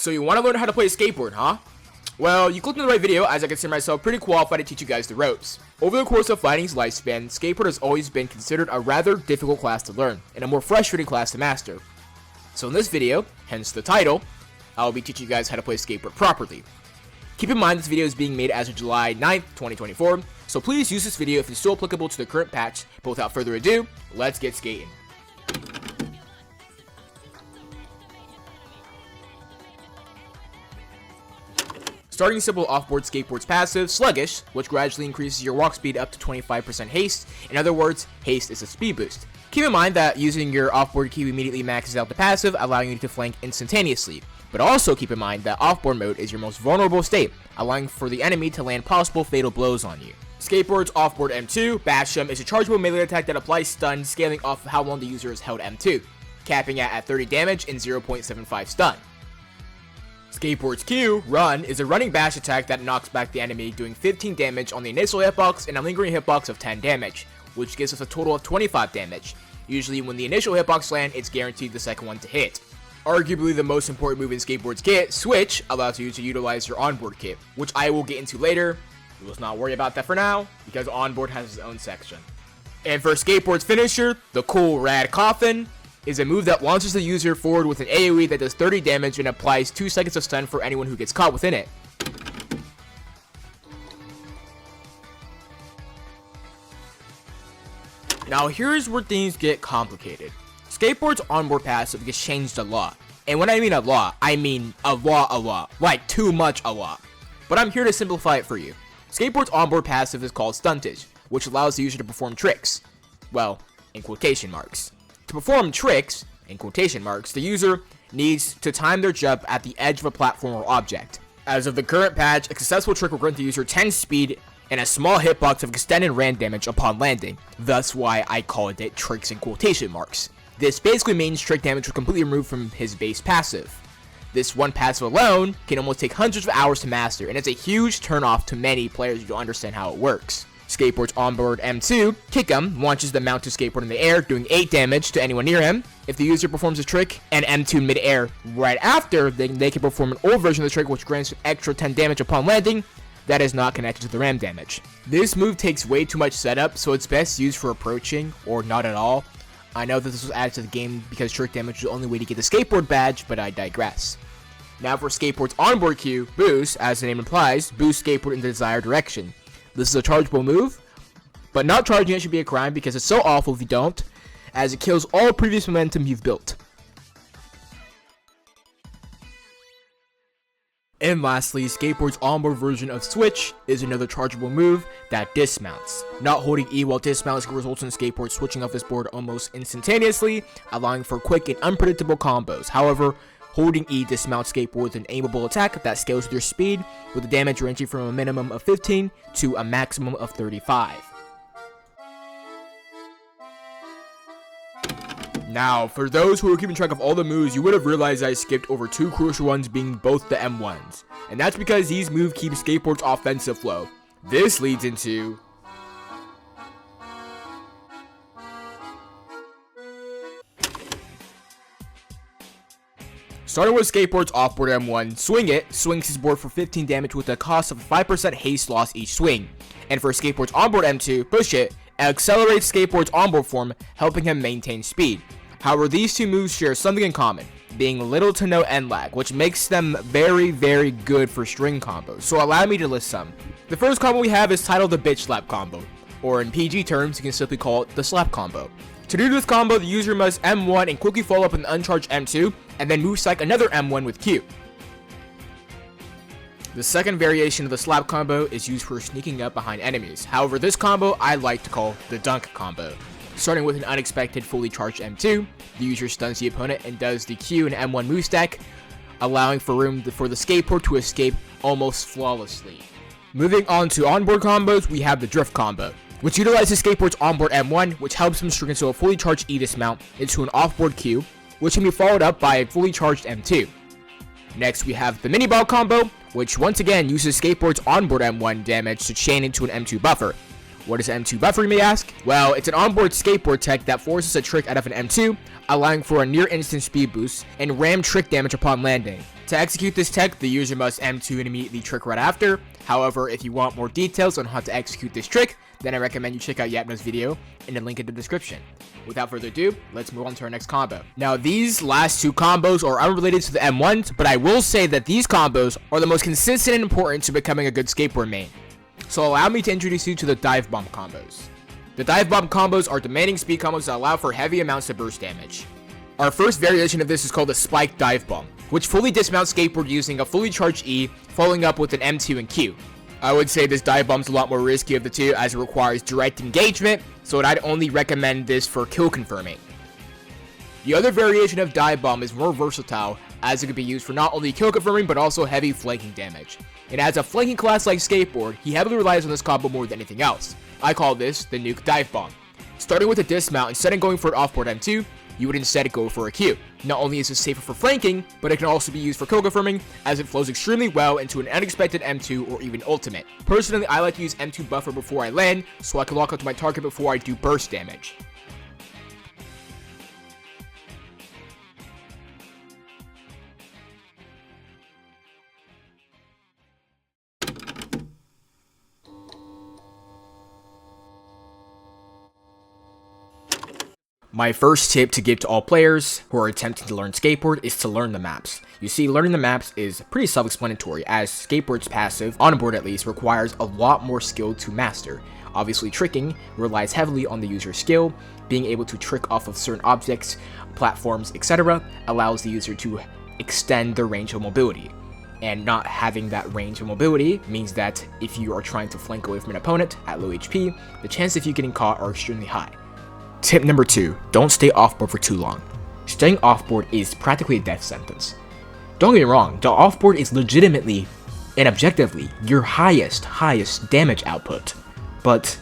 So you want to learn how to play a skateboard, huh? Well, you clicked on the right video, as I consider myself pretty qualified to teach you guys the ropes. Over the course of Phighting's lifespan, skateboard has always been considered a rather difficult class to learn, and a more frustrating class to master. So in this video, hence the title, I will be teaching you guys how to play skateboard properly. Keep in mind this video is being made as of July 9th, 2024, so please use this video if it's still applicable to the current patch, but without further ado, let's get skating. Starting simple, Offboard Skateboard's passive, Sluggish, which gradually increases your walk speed up to 25% haste. In other words, haste is a speed boost. Keep in mind that using your offboard key immediately maxes out the passive, allowing you to flank instantaneously. But also keep in mind that offboard mode is your most vulnerable state, allowing for the enemy to land possible fatal blows on you. Skateboard's Offboard M2, Basham, is a chargeable melee attack that applies stun, scaling off of how long the user has held M2, capping at 30 damage and 0.75 stun. Skateboard's Q, Run, is a running bash attack that knocks back the enemy, doing 15 damage on the initial hitbox and a lingering hitbox of 10 damage, which gives us a total of 25 damage. Usually when the initial hitbox lands, it's guaranteed the second one to hit. Arguably the most important move in Skateboard's kit, Switch, allows you to utilize your onboard kit, which I will get into later. Let's not worry about that for now, because onboard has its own section. And for Skateboard's finisher, the cool Rad Coffin, is a move that launches the user forward with an AoE that does 30 damage and applies 2 seconds of stun for anyone who gets caught within it. Now here's where things get complicated. Skateboard's onboard passive gets changed a lot. And when I mean a lot, I mean a lot. Like too much a lot. But I'm here to simplify it for you. Skateboard's onboard passive is called Stuntage, which allows the user to perform tricks. Well, in quotation marks. To perform tricks, in quotation marks, the user needs to time their jump at the edge of a platform or object. As of the current patch, a successful trick will grant the user 10 speed and a small hitbox of extended rand damage upon landing. Thus why I called it tricks in quotation marks. This basically means trick damage was completely removed from his base passive. This one passive alone can almost take hundreds of hours to master, and it's a huge turnoff to many players who don't understand how it works. Skateboard's Onboard M2, Kick'em, launches the mount to skateboard in the air, doing 8 damage to anyone near him. If the user performs a trick and M2 mid-air right after, then they can perform an old version of the trick which grants an extra 10 damage upon landing that is not connected to the ram damage. This move takes way too much setup, so it's best used for approaching, or not at all. I know that this was added to the game because trick damage is the only way to get the skateboard badge, but I digress. Now for Skateboard's onboard Q, Boost, as the name implies, boost skateboard in the desired direction. This is a chargeable move, but not charging it should be a crime because it's so awful if you don't, as it kills all previous momentum you've built. And lastly, Skateboard's onboard version of Switch is another chargeable move that dismounts. Not holding E while dismounts results in Skateboard switching off this board almost instantaneously, allowing for quick and unpredictable combos. However, holding E dismounts Skateboard with an aimable attack that scales with your speed, with the damage ranging from a minimum of 15 to a maximum of 35. Now, for those who are keeping track of all the moves, you would have realized I skipped over 2 crucial ones, being both the M1s. And that's because these moves keep Skateboard's offensive flow. This leads into starting with Skateboard's Offboard M1, Swing It swings his board for 15 damage with a cost of 5% haste loss each swing. And for Skateboard's Onboard M2, Push It accelerates Skateboard's onboard form, helping him maintain speed. However, these two moves share something in common, being little to no end lag, which makes them very good for string combos, so allow me to list some. The first combo we have is titled the Bitch Slap combo, or in PG terms, you can simply call it the Slap combo. To do this combo, the user must M1 and quickly follow up with an uncharged M2, and then movestack another M1 with Q. The second variation of the slap combo is used for sneaking up behind enemies. However, this combo I like to call the dunk combo. Starting with an unexpected fully charged M2, the user stuns the opponent and does the Q and M1 movestack, allowing for room for the skateboard to escape almost flawlessly. Moving on to onboard combos, we have the drift combo, which utilizes Skateboard's onboard M1, which helps him string into a fully charged E dismount into an offboard Q, which can be followed up by a fully charged M2. Next, we have the mini ball combo, which once again uses Skateboard's onboard M1 damage to chain into an M2 buffer, What is M2 buffer, you may ask? Well, it's an onboard skateboard tech that forces a trick out of an M2, allowing for a near-instant speed boost and ram trick damage upon landing. To execute this tech, the user must M2 and immediately trick right after. However, if you want more details on how to execute this trick, then I recommend you check out Yapno's video in the link in the description. Without further ado, let's move on to our next combo. Now, these last two combos are unrelated to the M1s, but I will say that these combos are the most consistent and important to becoming a good skateboard main. So allow me to introduce you to the dive bomb combos. The dive bomb combos are demanding speed combos that allow for heavy amounts of burst damage. Our first variation of this is called the spike dive bomb, which fully dismounts skateboard using a fully charged E, following up with an M2 and Q. I would say this dive bomb is a lot more risky of the two as it requires direct engagement, so I'd only recommend this for kill confirming. The other variation of dive bomb is more versatile as it can be used for not only kill confirming but also heavy flanking damage. And as a flanking class like skateboard, he heavily relies on this combo more than anything else. I call this the Nuke Divebomb. Starting with a dismount, instead of going for an offboard M2, you would instead go for a Q. Not only is this safer for flanking, but it can also be used for kill confirming as it flows extremely well into an unexpected M2 or even ultimate. Personally, I like to use M2 buffer before I land so I can lock onto my target before I do burst damage. My first tip to give to all players who are attempting to learn skateboard is to learn the maps. You see, learning the maps is pretty self-explanatory, as skateboard's passive, onboard at least, requires a lot more skill to master. Obviously, tricking relies heavily on the user's skill. Being able to trick off of certain objects, platforms, etc. allows the user to extend their range of mobility. And not having that range of mobility means that if you are trying to flank away from an opponent at low HP, the chances of you getting caught are extremely high. Tip number 2, don't stay offboard for too long. Staying offboard is practically a death sentence. Don't get me wrong, the offboard is legitimately and objectively your highest damage output. But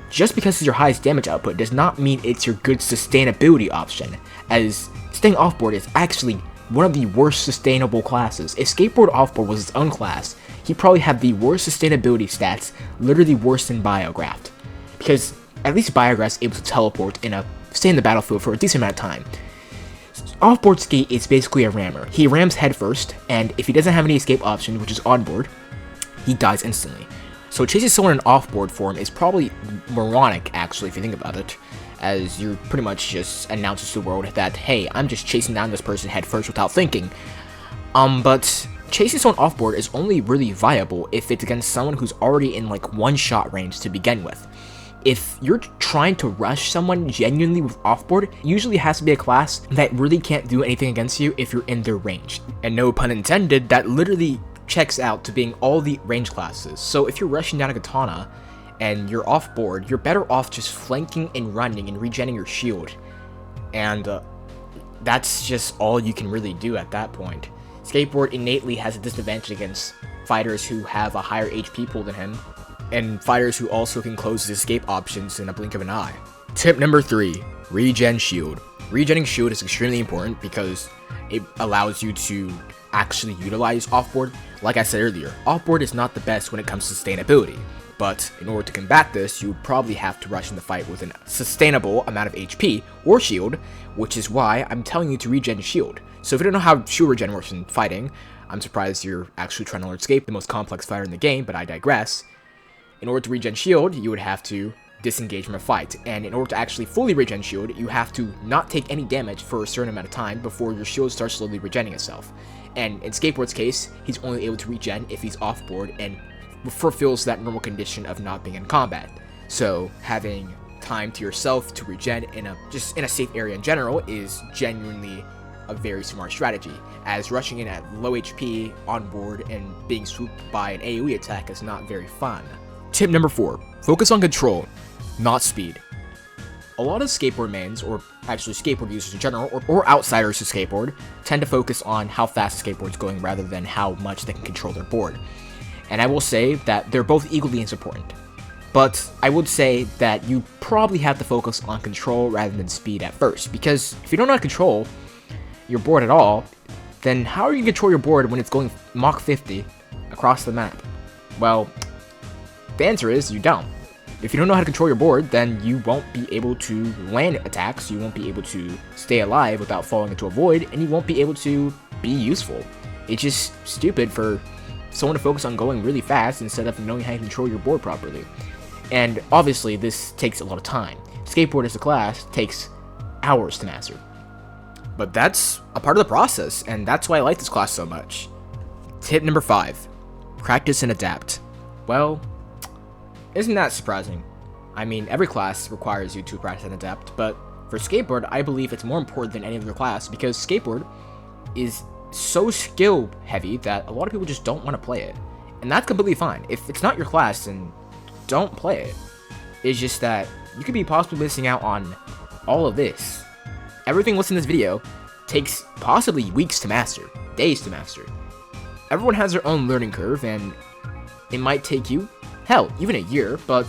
just because it's your highest damage output does not mean it's your good sustainability option, as staying offboard is actually one of the worst sustainable classes. If Skateboard offboard was its own class, he'd probably have the worst sustainability stats, literally worse than Biographed. Because at least Biograph's able to teleport and stay in the battlefield for a decent amount of time. Offboard skate is basically a rammer. He rams head first, and if he doesn't have any escape option, which is onboard, he dies instantly. So chasing someone in offboard form is probably moronic, actually, if you think about it, as you're pretty much just announces to the world that, hey, I'm just chasing down this person head first without thinking. But chasing someone offboard is only really viable if it's against someone who's already in like one-shot range to begin with. If you're trying to rush someone genuinely with offboard, it usually has to be a class that really can't do anything against you if you're in their range. And no pun intended, that literally checks out to being all the range classes. So if you're rushing down a katana and you're offboard, you're better off just flanking and running and regenning your shield. And that's just all you can really do at that point. Skateboard innately has a disadvantage against fighters who have a higher HP pool than him, and fighters who also can close his escape options in a blink of an eye. Tip number 3, regen shield. Regenning shield is extremely important because it allows you to actually utilize offboard. Like I said earlier, offboard is not the best when it comes to sustainability, but in order to combat this, you probably have to rush in the fight with a sustainable amount of HP or shield, which is why I'm telling you to regen shield. So if you don't know how shield regen works in fighting, I'm surprised you're actually trying to learn Escape, the most complex fighter in the game, but I digress. In order to regen shield, you would have to disengage from a fight, and in order to actually fully regen shield, you have to not take any damage for a certain amount of time before your shield starts slowly regenning itself. And in Skateboard's case, he's only able to regen if he's offboard and fulfills that normal condition of not being in combat. So having time to yourself to regen in a safe area in general is genuinely a very smart strategy, as rushing in at low HP, onboard, and being swooped by an AoE attack is not very fun. Tip number 4, focus on control, not speed. A lot of skateboard mains, or actually skateboard users in general, or outsiders to skateboard, tend to focus on how fast the skateboard's going rather than how much they can control their board. And I will say that they're both equally as important. But I would say that you probably have to focus on control rather than speed at first, because if you don't know how to control your board at all, then how are you going to control your board when it's going Mach 50 across the map? Well, the answer is you don't. If you don't know how to control your board, then you won't be able to land attacks, you won't be able to stay alive without falling into a void, and you won't be able to be useful. It's just stupid for someone to focus on going really fast instead of knowing how to control your board properly. And obviously, this takes a lot of time. Skateboard as a class takes hours to master. But that's a part of the process, and that's why I like this class so much. Tip number 5. Practice and adapt. Well, isn't that surprising? I mean, every class requires you to practice and adapt, but for skateboard, I believe it's more important than any other class because skateboard is so skill heavy that a lot of people just don't want to play it. And that's completely fine. If it's not your class, then don't play it. It's just that you could be possibly missing out on all of this. Everything what's in this video takes possibly weeks to master, days to master. Everyone has their own learning curve, and it might take you, hell, even a year, but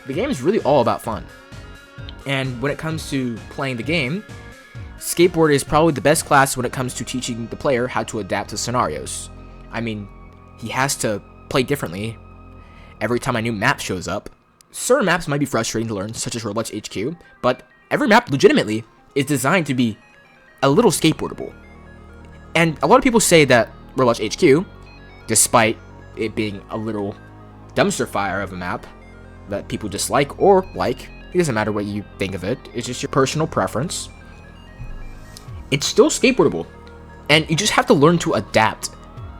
the game is really all about fun. And when it comes to playing the game, skateboard is probably the best class when it comes to teaching the player how to adapt to scenarios. I mean, he has to play differently every time a new map shows up. Certain maps might be frustrating to learn, such as Roblox HQ, but every map legitimately is designed to be a little skateboardable. And a lot of people say that Roblox HQ, despite it being a little dumpster fire of a map that people dislike or like, it doesn't matter what you think of it, it's just your personal preference, it's still skateboardable, and you just have to learn to adapt.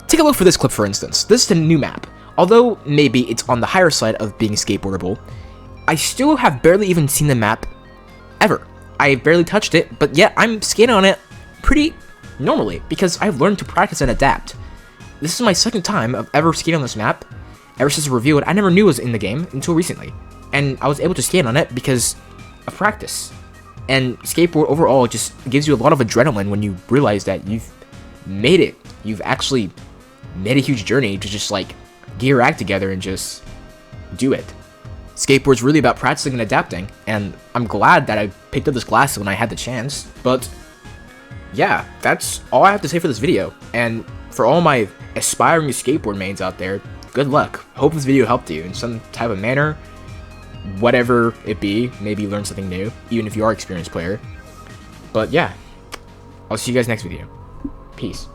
Take a look for this clip, for instance. This is the new map. Although maybe it's on the higher side of being skateboardable, I still have barely even seen the map ever. I've barely touched it, but yet I'm skating on it pretty normally because I've learned to practice and adapt. This is my second time of ever skating on this map. Ever since I reviewed it, I never knew it was in the game until recently, and I was able to skate on it because of practice. And skateboard overall just gives you a lot of adrenaline when you realize that you've made it. You've actually made a huge journey to just like get your act together and just do it. Skateboard's really about practicing and adapting, and I'm glad that I picked up this class when I had the chance. But yeah, that's all I have to say for this video. And for all my aspiring skateboard mains out there, good luck. Hope this video helped you in some type of manner, whatever it be. Maybe you learned something new, even if you are an experienced player. But yeah, I'll see you guys next video. Peace.